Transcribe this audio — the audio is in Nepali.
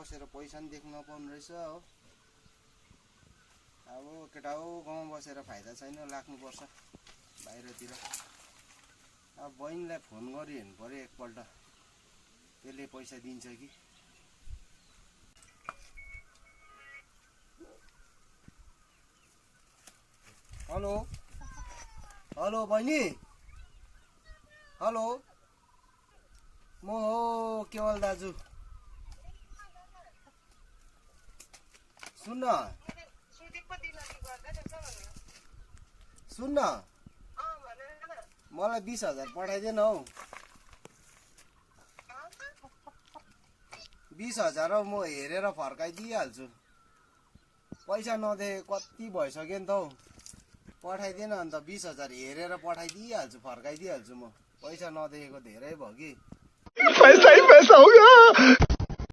बसेर पैसा नि देख्न नपाउनु रहेछ हो। अब केटा हो, गाउँमा बसेर फाइदा छैन, लाग्नुपर्छ बाहिरतिर। अब बहिनीलाई फोन गरी हेर्नु पर्यो एकपल्ट, त्यसले पैसा दिन्छ कि। हेलो हेलो बहिनी, हेलो, म हो केवल दाजु। सुन्न सुन्न, मलाई 20,000 पठाइदेन हौ। 20,000 हौ, म हेरेर फर्काइदिइहाल्छु। पैसा नदेखे कति भइसक्यो नि त हौ। पठाइदिएन अन्त 20,000 हेरेर पठाइदिइहाल्छु, फर्काइदिइहाल्छु म। पैसा नदेखेको धेरै भयो कि। पैसा ही पैसा होगा।